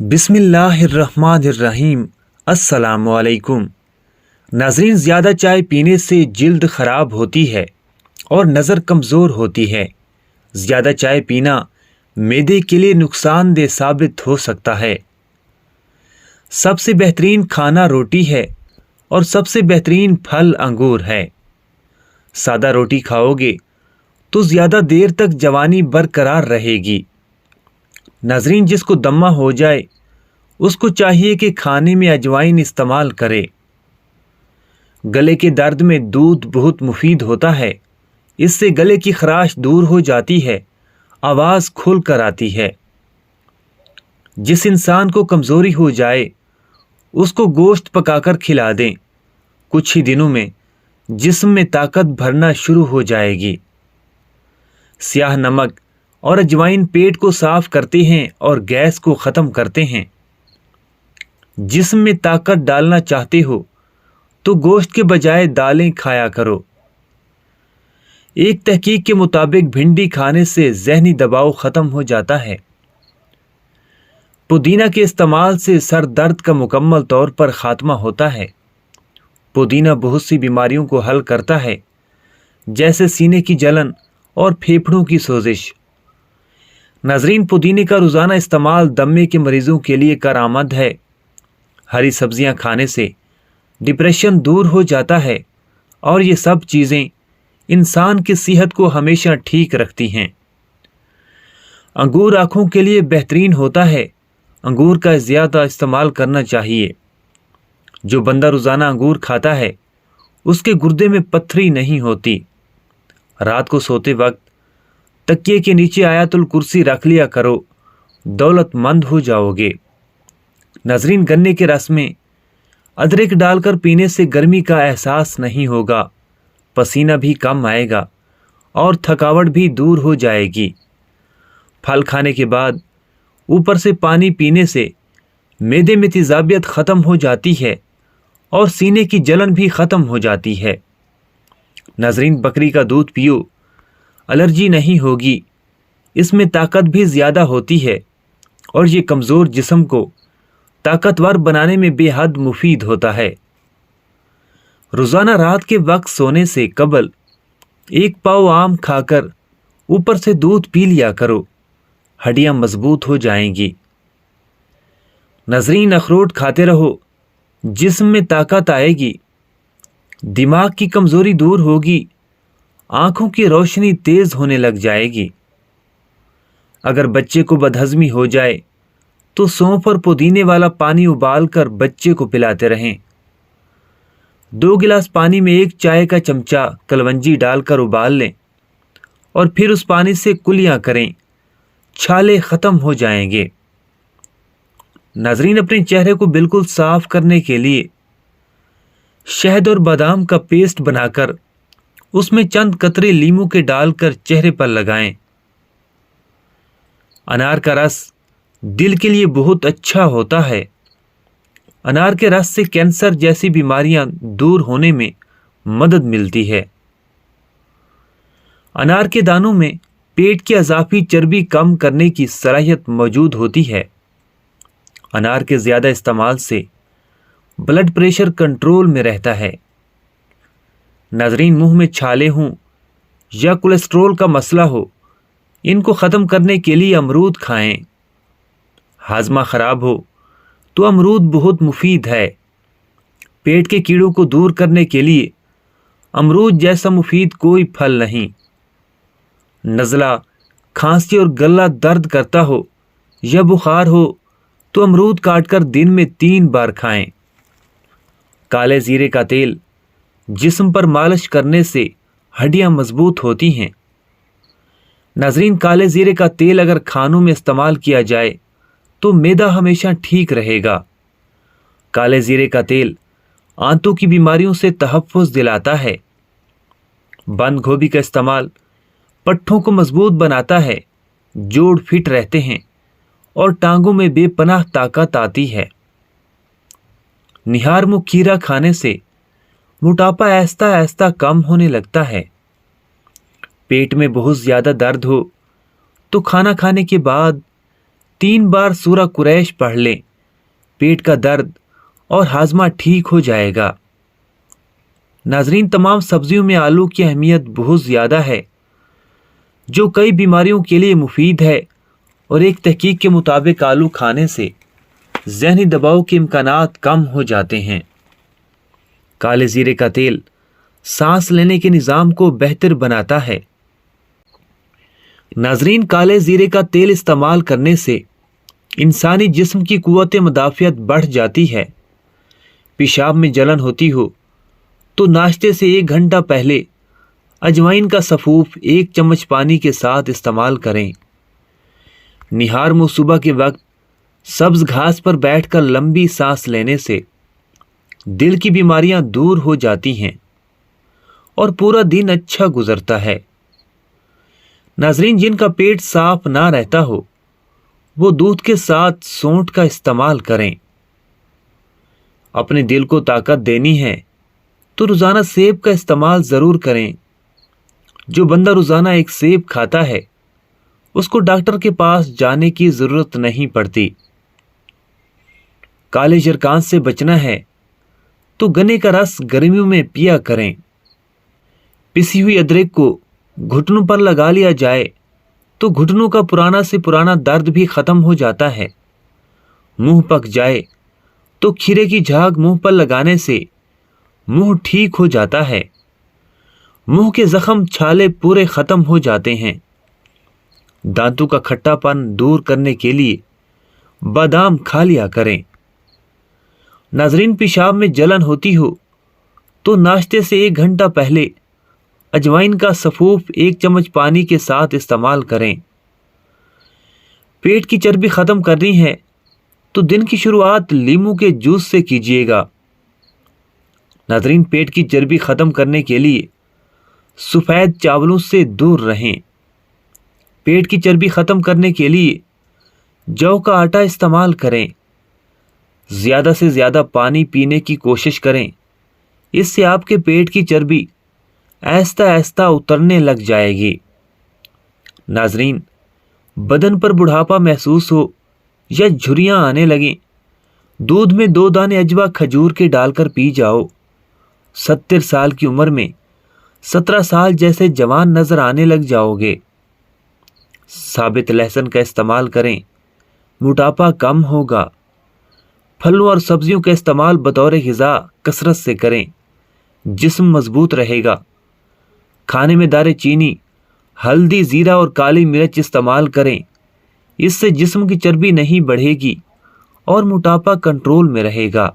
बिस्मिल्लाहिर्रहमानिर्रहीम। अस्सलामुअलैकुम। नाज़रीन, ज़्यादा चाय पीने से जिल्द ख़राब होती है और नज़र कमज़ोर होती है। ज़्यादा चाय पीना मैदे के लिए नुकसानदेह साबित हो सकता है। सबसे बेहतरीन खाना रोटी है और सबसे बेहतरीन फल अंगूर है। सादा रोटी खाओगे तो ज़्यादा देर तक जवानी बरकरार रहेगी। नाज़रीन, जिसको दम्मा हो जाए उसको चाहिए कि खाने में अजवाइन इस्तेमाल करे। गले के दर्द में दूध बहुत मुफीद होता है। इससे गले की खराश दूर हो जाती है, आवाज़ खुल कर आती है। जिस इंसान को कमज़ोरी हो जाए उसको गोश्त पकाकर खिला दें। कुछ ही दिनों में जिस्म में ताकत भरना शुरू हो जाएगी। स्याह नमक और अजवाइन पेट को साफ करते हैं और गैस को ख़त्म करते हैं। जिस्म में ताकत डालना चाहते हो तो गोश्त के बजाय दालें खाया करो। एक तहकीक के मुताबिक भिंडी खाने से ज़हनी दबाव ख़त्म हो जाता है। पुदीना के इस्तेमाल से सर दर्द का मुकम्मल तौर पर ख़ात्मा होता है। पुदीना बहुत सी बीमारियों को हल करता है, जैसे सीने की जलन और फेफड़ों की सोजिश। नाज़रीन, पुदीने का रोज़ाना इस्तेमाल दमे के मरीज़ों के लिए करामद है। हरी सब्जियां खाने से डिप्रेशन दूर हो जाता है और ये सब चीज़ें इंसान की सेहत को हमेशा ठीक रखती हैं। अंगूर आँखों के लिए बेहतरीन होता है। अंगूर का ज़्यादा इस्तेमाल करना चाहिए। जो बंदा रोज़ाना अंगूर खाता है उसके गुर्दे में पत्थरी नहीं होती। रात को सोते वक्त तकिए के नीचे आयतुल कुर्सी रख लिया करो, दौलतमंद हो जाओगे। नाज़रीन, गन्ने के रस में अदरक डालकर पीने से गर्मी का एहसास नहीं होगा, पसीना भी कम आएगा और थकावट भी दूर हो जाएगी। फल खाने के बाद ऊपर से पानी पीने से मैदे में तेज़ाबियत ख़त्म हो जाती है और सीने की जलन भी ख़त्म हो जाती है। नाज़रीन, बकरी का दूध पियो, एलर्जी नहीं होगी। इसमें ताकत भी ज़्यादा होती है और ये कमज़ोर जिस्म को ताकतवर बनाने में बेहद मुफीद होता है। रोज़ाना रात के वक्त सोने से कबल एक पाव आम खाकर ऊपर से दूध पी लिया करो, हड्डियां मजबूत हो जाएंगी। नाज़रीन, अखरोट खाते रहो, जिस्म में ताकत आएगी, दिमाग की कमज़ोरी दूर होगी, आंखों की रोशनी तेज होने लग जाएगी। अगर बच्चे को बदहज़मी हो जाए तो सौंफ और पुदीने वाला पानी उबालकर बच्चे को पिलाते रहें। 2 गिलास पानी में 1 चाय का चमचा कलवंजी डालकर उबाल लें और फिर उस पानी से कुलियां करें, छाले ख़त्म हो जाएंगे। नाज़रीन, अपने चेहरे को बिल्कुल साफ करने के लिए शहद और बादाम का पेस्ट बनाकर उसमें चंद कतरे लीमू के डालकर चेहरे पर लगाएं। अनार का रस दिल के लिए बहुत अच्छा होता है। अनार के रस से कैंसर जैसी बीमारियां दूर होने में मदद मिलती है। अनार के दानों में पेट की अज़ाफ़ी चर्बी कम करने की सलाहियत मौजूद होती है। अनार के ज़्यादा इस्तेमाल से ब्लड प्रेशर कंट्रोल में रहता है। नाज़रीन, मुंह में छाले हों या कोलेस्ट्रोल का मसला हो, इनको ख़त्म करने के लिए अमरूद खाएं। हाजमा ख़राब हो तो अमरूद बहुत मुफीद है। पेट के कीड़ों को दूर करने के लिए अमरूद जैसा मुफीद कोई फल नहीं। नज़ला, खांसी और गला दर्द करता हो या बुखार हो तो अमरूद काटकर दिन में 3 बार खाएं। काले ज़ीरे का तेल जिस्म पर मालिश करने से हड्डियां मजबूत होती हैं। नाज़रीन, काले ज़ीरे का तेल अगर खानों में इस्तेमाल किया जाए तो मैदा हमेशा ठीक रहेगा। काले ज़ीरे का तेल आंतों की बीमारियों से तहफ़्फ़ुज़ दिलाता है। बंद गोभी का इस्तेमाल पट्ठों को मजबूत बनाता है, जोड़ फिट रहते हैं और टांगों में बेपनाह ताकत आती है। निहार मुँह खीरा खाने से मोटापा आहिस्ता आहिस्ता कम होने लगता है। पेट में बहुत ज़्यादा दर्द हो तो खाना खाने के बाद 3 बार सूरह कुरैश पढ़ लें, पेट का दर्द और हाजमा ठीक हो जाएगा। नाजरीन, तमाम सब्जियों में आलू की अहमियत बहुत ज़्यादा है, जो कई बीमारियों के लिए मुफीद है। और एक तहकीक के मुताबिक आलू खाने से ज़हनी दबाव के इम्कानात कम हो जाते हैं। काले ज़ीरे का तेल सांस लेने के निज़ाम को बेहतर बनाता है। नाजरीन, काले ज़ीरे का तेल इस्तेमाल करने से इंसानी जिस्म की कुव्वत मुदाफ़ियत बढ़ जाती है। पेशाब में जलन होती हो तो नाश्ते से 1 घंटा पहले अजवाइन का सफ़ूफ 1 चम्मच पानी के साथ इस्तेमाल करें। निहार मुँह सुबह के वक्त सब्ज़ घास पर बैठकर लंबी सांस लेने से दिल की बीमारियां दूर हो जाती हैं और पूरा दिन अच्छा गुजरता है। नाजरीन, जिनका पेट साफ ना रहता हो वो दूध के साथ सौंठ का इस्तेमाल करें। अपने दिल को ताकत देनी है तो रोज़ाना सेब का इस्तेमाल ज़रूर करें। जो बंदा रोज़ाना 1 सेब खाता है उसको डॉक्टर के पास जाने की ज़रूरत नहीं पड़ती। काले जरकान से बचना है तो गन्ने का रस गर्मियों में पिया करें। पिसी हुई अदरक को घुटनों पर लगा लिया जाए तो घुटनों का पुराना से पुराना दर्द भी ख़त्म हो जाता है। मुंह पक जाए तो खीरे की झाग मुंह पर लगाने से मुंह ठीक हो जाता है। मुंह के जख्म छाले पूरे ख़त्म हो जाते हैं। दांतों का खट्टापन दूर करने के लिए बादाम खा लिया करें। नाजरीन, पेशाब में जलन होती हो तो नाश्ते से 1 घंटा पहले अजवाइन का सफ़ूफ 1 चम्मच पानी के साथ इस्तेमाल करें। पेट की चर्बी ख़त्म करनी है तो दिन की शुरुआत लीमू के जूस से कीजिएगा। नाजरीन, पेट की चर्बी ख़त्म करने के लिए सफ़ेद चावलों से दूर रहें। पेट की चर्बी ख़त्म करने के लिए जौ का आटा इस्तेमाल करें। ज़्यादा से ज़्यादा पानी पीने की कोशिश करें, इससे आपके पेट की चर्बी आहिस्ता आहिस्ता उतरने लग जाएगी। नाजरीन, बदन पर बुढ़ापा महसूस हो या झुर्रियाँ आने लगें, दूध में 2 दाने अजवा खजूर के डालकर पी जाओ। 70 साल की उम्र में 17 साल जैसे जवान नजर आने लग जाओगे। साबित लहसुन का इस्तेमाल करें, मोटापा कम होगा। फलों और सब्जियों का इस्तेमाल बतौर ग़िज़ा कसरत से करें, जिस्म मजबूत रहेगा। खाने में दारे चीनी, हल्दी, ज़ीरा और काली मिर्च इस्तेमाल करें, इससे जिस्म की चर्बी नहीं बढ़ेगी और मोटापा कंट्रोल में रहेगा।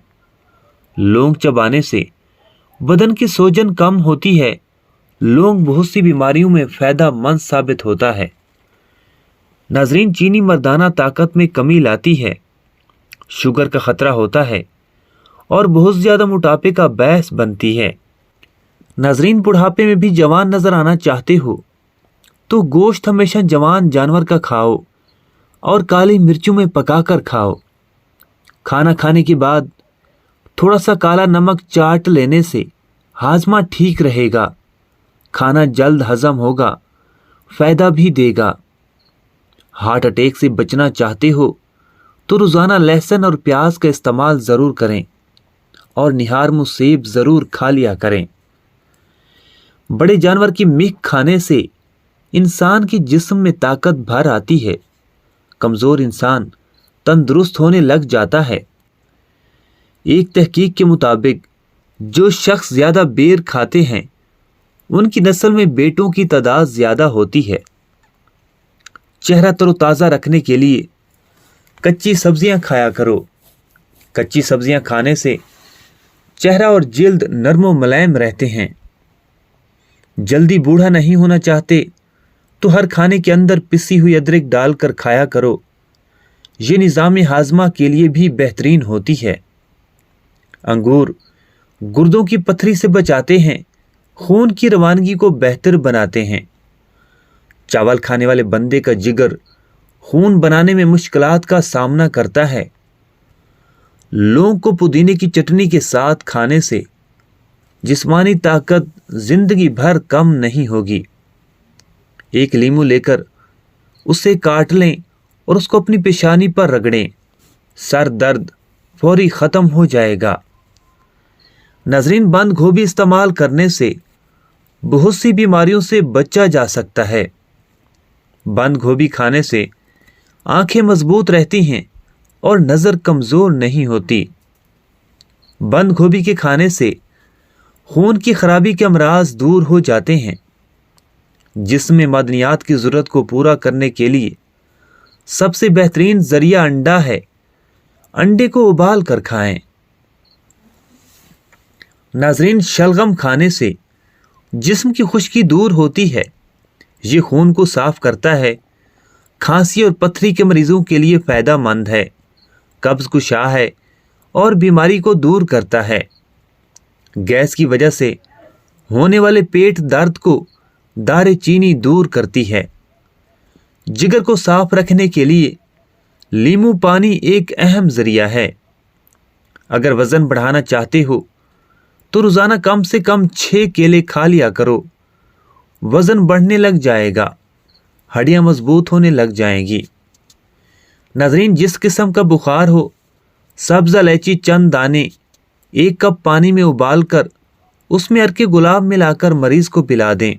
लौंग चबाने से बदन की सूजन कम होती है। लौंग बहुत सी बीमारियों में फ़ायदेमंद साबित होता है। नाजरीन, चीनी मर्दाना ताकत में कमी लाती है, शुगर का ख़तरा होता है और बहुत ज़्यादा मोटापे का बायस बनती है। नाजरीन, बुढ़ापे में भी जवान नज़र आना चाहते हो तो गोश्त हमेशा जवान जानवर का खाओ और काली मिर्चों में पकाकर खाओ। खाना खाने के बाद थोड़ा सा काला नमक चाट लेने से हाजमा ठीक रहेगा। खाना जल्द हजम होगा, फ़ायदा भी देगा। हार्ट अटैक से बचना चाहते हो तो रोज़ाना लहसुन और प्याज का इस्तेमाल ज़रूर करें और निहार मुँह सेब ज़रूर खा लिया करें। बड़े जानवर की मीख खाने से इंसान के जिस्म में ताकत भर आती है। कमज़ोर इंसान तंदुरुस्त होने लग जाता है। एक तहकीक के मुताबिक जो शख्स ज़्यादा बेर खाते हैं उनकी नस्ल में बेटों की तादाद ज़्यादा होती है। चेहरा तरोताज़ा रखने के लिए कच्ची सब्जियां खाया करो। कच्ची सब्जियां खाने से चेहरा और जिल्द नरम व मुलायम रहते हैं। जल्दी बूढ़ा नहीं होना चाहते तो हर खाने के अंदर पिसी हुई अदरक डालकर खाया करो। ये निज़ाम हाजमा के लिए भी बेहतरीन होती है। अंगूर गुर्दों की पथरी से बचाते हैं, खून की रवानगी को बेहतर बनाते हैं। चावल खाने वाले बंदे का जिगर खून बनाने में मुश्किलात का सामना करता है। लौंग को पुदीने की चटनी के साथ खाने से जिस्मानी ताकत जिंदगी भर कम नहीं होगी। एक लीमू लेकर उसे काट लें और उसको अपनी पेशानी पर रगड़ें। सर दर्द फौरी ख़त्म हो जाएगा। नाज़रीन, बंद गोभी इस्तेमाल करने से बहुत सी बीमारियों से बचा जा सकता है। बंद गोभी खाने से आंखें मजबूत रहती हैं और नज़र कमज़ोर नहीं होती। बंद गोभी के खाने से खून की खराबी के अमराज दूर हो जाते हैं। जिस्म में मदनियात की ज़रूरत को पूरा करने के लिए सबसे बेहतरीन ज़रिया अंडा है। अंडे को उबाल कर खाएं। नाज़रीन, शलगम खाने से जिस्म की खुश्की दूर होती है। ये खून को साफ करता है। खांसी और पथरी के मरीजों के लिए फ़ायदेमंद है। कब्ज़ कुशा है और बीमारी को दूर करता है। गैस की वजह से होने वाले पेट दर्द को दारे चीनी दूर करती है। जिगर को साफ रखने के लिए लीमू पानी एक अहम ज़रिया है। अगर वज़न बढ़ाना चाहते हो तो रोज़ाना कम से कम 6 केले खा लिया करो। वज़न बढ़ने लग जाएगा, हड्डियां मजबूत होने लग जाएंगी। नाज़रीन, जिस किस्म का बुखार हो, सब्ज़ इलायची चंद दाने 1 कप पानी में उबाल कर उसमें अर्के गुलाब मिलाकर मरीज को पिला दें।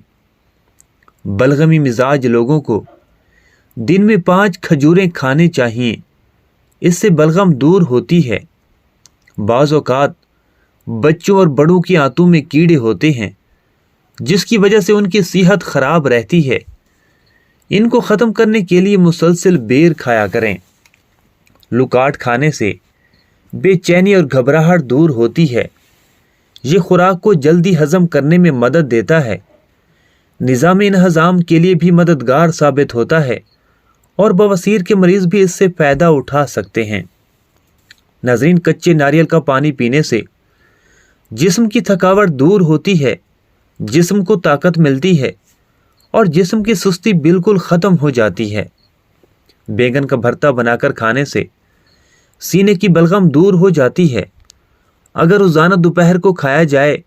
बलगमी मिजाज लोगों को दिन में 5 खजूरें खाने चाहिए। इससे बलगम दूर होती है। बाज़ औक़ात बच्चों और बड़ों की आंतों में कीड़े होते हैं, जिसकी वजह से उनकी सेहत खराब रहती है। इनको ख़त्म करने के लिए मुसलसल बेर खाया करें। लुकाट खाने से बेचैनी और घबराहट दूर होती है। ये खुराक को जल्दी हजम करने में मदद देता है। निज़ाम इंहज़ाम के लिए भी मददगार साबित होता है और बवासीर के मरीज़ भी इससे फ़ायदा उठा सकते हैं। नाज़रीन, कच्चे नारियल का पानी पीने से जिस्म की थकावट दूर होती है, जिस्म को ताकत मिलती है और जिस्म की सुस्ती बिल्कुल ख़त्म हो जाती है। बैंगन का भरता बनाकर खाने से सीने की बलगम दूर हो जाती है। अगर रोज़ाना दोपहर को खाया जाए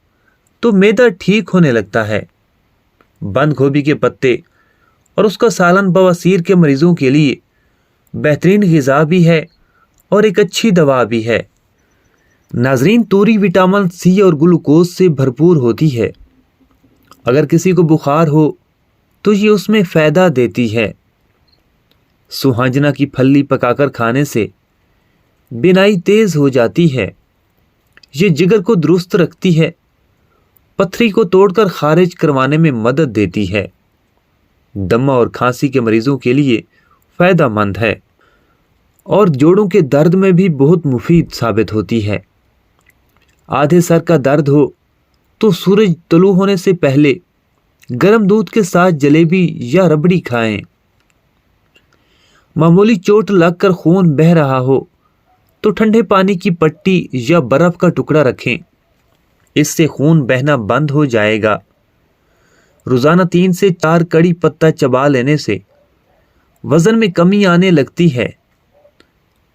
तो मैदा ठीक होने लगता है। बंद गोभी के पत्ते और उसका सालन बवासीर के मरीजों के लिए बेहतरीन ग़िज़ा भी है और एक अच्छी दवा भी है। नाज़रीन, तूरी विटामिन सी और ग्लूकोज से भरपूर होती है। अगर किसी को बुखार हो तो ये उसमें फ़ायदा देती है। सुहाजना की फली पकाकर खाने से बिनाई तेज़ हो जाती है। ये जिगर को दुरुस्त रखती है। पथरी को तोड़कर खारिज करवाने में मदद देती है। दमा और खांसी के मरीजों के लिए फ़ायदेमंद है और जोड़ों के दर्द में भी बहुत मुफीद साबित होती है। आधे सर का दर्द हो तो सूरज तुलू होने से पहले गर्म दूध के साथ जलेबी या रबड़ी खाएं। मामूली चोट लगकर खून बह रहा हो तो ठंडे पानी की पट्टी या बर्फ का टुकड़ा रखें। इससे खून बहना बंद हो जाएगा। रोज़ाना 3 से 4 कड़ी पत्ता चबा लेने से वज़न में कमी आने लगती है।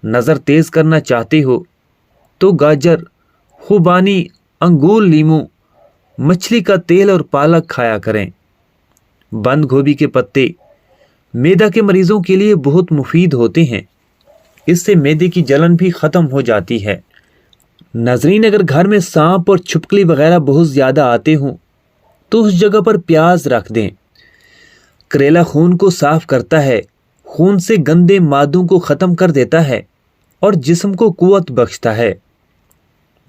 नज़र तेज़ करना चाहते हो तो गाजर, खुबानी, अंगूर, लीमू, मछली का तेल और पालक खाया करें। बंद गोभी के पत्ते मैदा के मरीजों के लिए बहुत मुफीद होते हैं। इससे मैदे की जलन भी ख़त्म हो जाती है। नाज़रीन, अगर घर में सांप और छिपकली वगैरह बहुत ज़्यादा आते हों तो उस जगह पर प्याज रख दें। करेला खून को साफ करता है, खून से गंदे मादों को ख़त्म कर देता है और जिस्म को कुव्वत बख्शता है।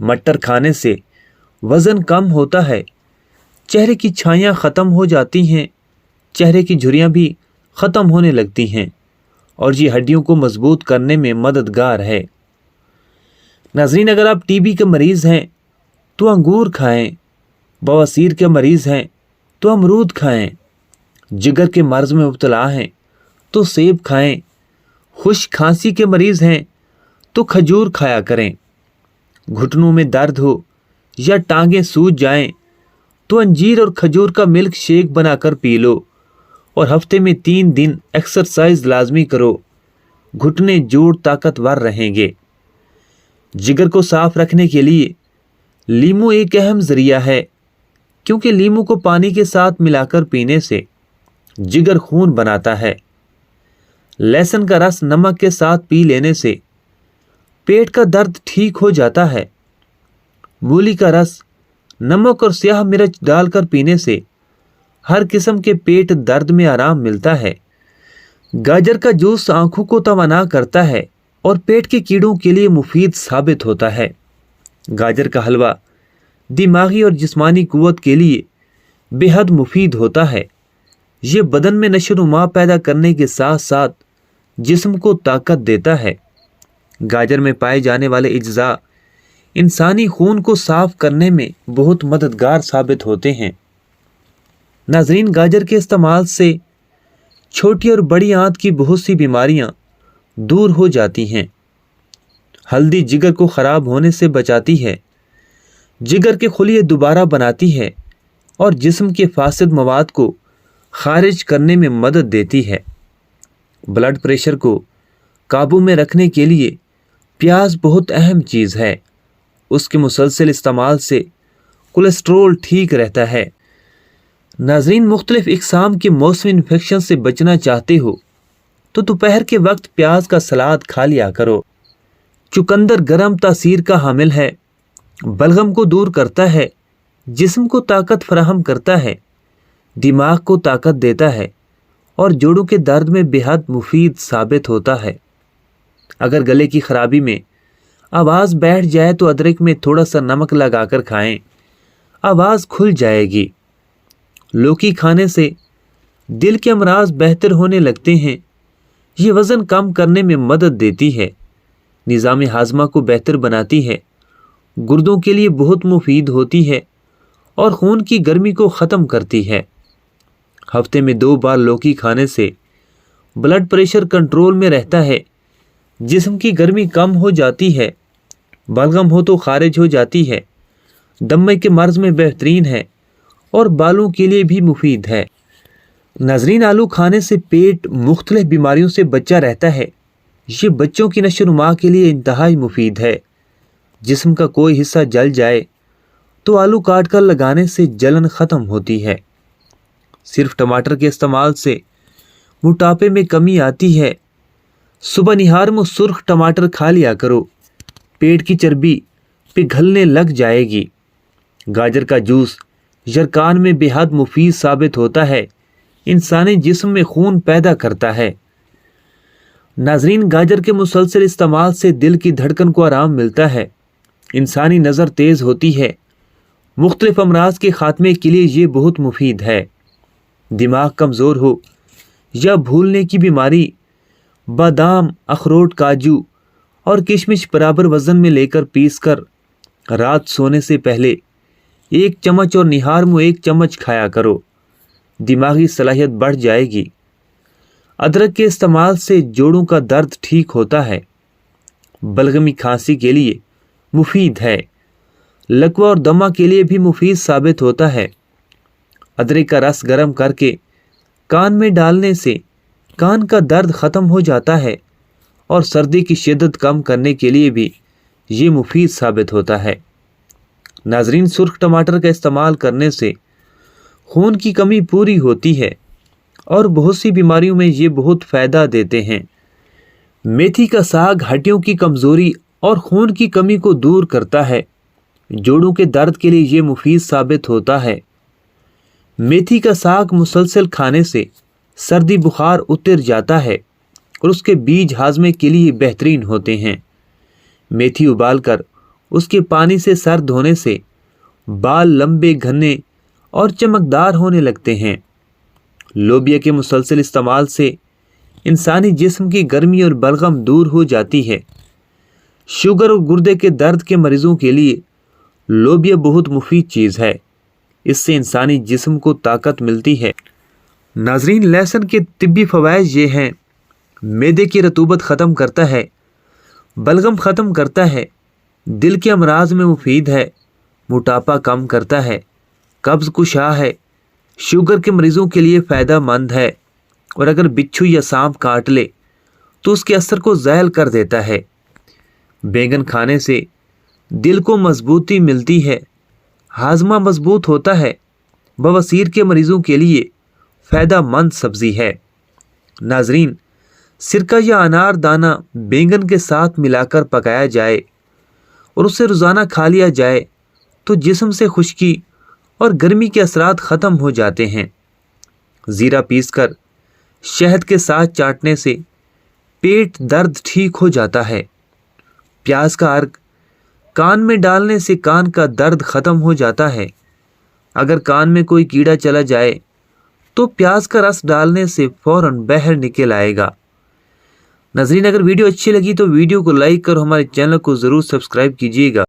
मटर खाने से वज़न कम होता है, चेहरे की छाइयाँ ख़त्म हो जाती हैं, चेहरे की झुर्रियाँ भी ख़त्म होने लगती हैं और ये हड्डियों को मजबूत करने में मददगार है। नाज़रीन, अगर आप टीबी के मरीज़ हैं तो अंगूर खाएं। बवासीर के मरीज़ हैं तो अमरूद खाएं। जिगर के मर्ज़ में मुब्तला हैं तो सेब खाएं। खुश्क खांसी के मरीज़ हैं तो खजूर खाया करें। घुटनों में दर्द हो या टांगें सूज जाएं तो अंजीर और खजूर का मिल्क शेक बनाकर पी लो और हफ्ते में 3 दिन एक्सरसाइज लाजमी करो। घुटने जोड़ ताकतवर रहेंगे। जिगर को साफ रखने के लिए लीमू एक अहम ज़रिया है, क्योंकि लीमू को पानी के साथ मिलाकर पीने से जिगर खून बनाता है। लहसुन का रस नमक के साथ पी लेने से पेट का दर्द ठीक हो जाता है। मूली का रस नमक और स्याह मिर्च डालकर पीने से हर किस्म के पेट दर्द में आराम मिलता है। गाजर का जूस आंखों को तवाना करता है और पेट के कीड़ों के लिए मुफीद साबित होता है। गाजर का हलवा दिमागी और जिस्मानी कुव्वत के लिए बेहद मुफीद होता है। ये बदन में नशोनुमा पैदा करने के साथ साथ जिस्म को ताकत देता है। गाजर में पाए जाने वाले अज्जा इंसानी खून को साफ करने में बहुत मददगार साबित होते हैं। नाजरीन, गाजर के इस्तेमाल से छोटी और बड़ी आंत की बहुत सी बीमारियां दूर हो जाती हैं। हल्दी जिगर को ख़राब होने से बचाती है, जिगर के खुलिये दोबारा बनाती है और जिस्म के फासिद मवाद को खारिज करने में मदद देती है। ब्लड प्रेशर को काबू में रखने के लिए प्याज बहुत अहम चीज़ है। उसके मुसलसल इस्तेमाल से कोलेस्ट्रोल ठीक रहता है। नाज़रीन, मुख्तलिफ इक़साम के मौसमी इन्फेक्शन से बचना चाहते हो तो दोपहर के वक्त प्याज का सलाद खा लिया करो। चुकंदर गर्म तासीर का हामिल है, बलगम को दूर करता है, जिस्म को ताकत फराहम करता है, दिमाग को ताकत देता है और जोड़ों के दर्द में बेहद मुफीद साबित होता है। अगर गले की खराबी में आवाज़ बैठ जाए तो अदरक में थोड़ा सा नमक लगाकर खाएं, आवाज़ खुल जाएगी। लौकी खाने से दिल के अमराज बेहतर होने लगते हैं। ये वज़न कम करने में मदद देती है, निज़ाम हाजमा को बेहतर बनाती है, गुर्दों के लिए बहुत मुफीद होती है और खून की गर्मी को ख़त्म करती है। हफ्ते में 2 बार लौकी खाने से ब्लड प्रेशर कंट्रोल में रहता है, जिस्म की गर्मी कम हो जाती है, बलगम हो तो खारिज हो जाती है, दमे के मर्ज में बेहतरीन है और बालों के लिए भी मुफीद है। नाज़रीन, आलू खाने से पेट मुख्तलिफ बीमारियों से बचा रहता है। ये बच्चों की नशोनुमा के लिए इंतहाई मुफीद है। जिस्म का कोई हिस्सा जल जाए तो आलू काट कर लगाने से जलन ख़त्म होती है। सिर्फ टमाटर के इस्तेमाल से मोटापे में कमी आती है। सुबह निहार में सुर्ख टमाटर खा लिया करो, पेट की चर्बी पिघलने लग जाएगी। गाजर का जूस यरकान में बेहद मुफीद साबित होता है, इंसानी जिस्म में खून पैदा करता है। नाजरीन, गाजर के मुसलसल इस्तेमाल से दिल की धड़कन को आराम मिलता है, इंसानी नज़र तेज़ होती है। मुख्तलिफ अमराज के खात्मे के लिए ये बहुत मुफीद है। दिमाग कमज़ोर हो या भूलने की बीमारी, बादाम, अखरोट, काजू और किशमिश बराबर वज़न में लेकर पीसकर रात सोने से पहले 1 चम्मच और निहार में 1 चम्मच खाया करो, दिमागी सलाहियत बढ़ जाएगी। अदरक के इस्तेमाल से जोड़ों का दर्द ठीक होता है, बलगमी खांसी के लिए मुफीद है, लकवा और दमा के लिए भी मुफीद साबित होता है। अदरक का रस गर्म करके कान में डालने से कान का दर्द ख़त्म हो जाता है और सर्दी की शिद्दत कम करने के लिए भी ये मुफीद साबित होता है। नाजरीन, सुर्ख टमाटर का इस्तेमाल करने से खून की कमी पूरी होती है और बहुत सी बीमारियों में ये बहुत फ़ायदा देते हैं। मेथी का साग हड्डियों की कमज़ोरी और खून की कमी को दूर करता है। जोड़ों के दर्द के लिए ये मुफीद साबित होता है। मेथी का साग मुसलसल खाने से सर्दी बुखार उतर जाता है और उसके बीज हाजमे के लिए बेहतरीन होते हैं। मेथी उबालकर उसके पानी से सर धोने से बाल लंबे, घने और चमकदार होने लगते हैं। लोबिया के मुसलसल इस्तेमाल से इंसानी जिस्म की गर्मी और बलगम दूर हो जाती है। शुगर और गुर्दे के दर्द के मरीजों के लिए लोबिया बहुत मुफीद चीज़ है, इससे इंसानी जिस्म को ताकत मिलती है। नाजरीन, लहसुन के तिब्बी फ़वाइद ये हैं: मैदे की रतूबत ख़त्म करता है, बलगम ख़त्म करता है, दिल के अमराज में मुफीद है, मोटापा कम करता है, कब्ज़ कुशा है, शुगर के मरीज़ों के लिए फ़ायदा मंद है और अगर बिच्छू या सांप काट ले तो उसके असर को ज़ायल कर देता है। बैंगन खाने से दिल को मजबूती मिलती है, हाजमा मजबूत होता है, बवासीर के मरीज़ों के लिए फ़ायदा मंद सब्ज़ी है। नाजरीन, سرکہ یا انار دانہ بینگن کے ساتھ ملا کر پکایا جائے اور اسے روزانہ کھا لیا جائے تو جسم سے خشکی اور گرمی کے اثرات ختم ہو جاتے ہیں۔ زیرہ پیس کر شہد کے ساتھ چاٹنے سے پیٹ درد ٹھیک ہو جاتا ہے۔ پیاز کا عرق کان میں ڈالنے سے کان کا درد ختم ہو جاتا ہے۔ اگر کان میں کوئی کیڑا چلا جائے تو پیاز کا رس ڈالنے سے فوراً باہر نکل آئے گا۔ ناظرین، اگر ویڈیو اچھی لگی تو ویڈیو کو لائک کر ہمارے چینل کو ضرور سبسکرائب کیجیے گا۔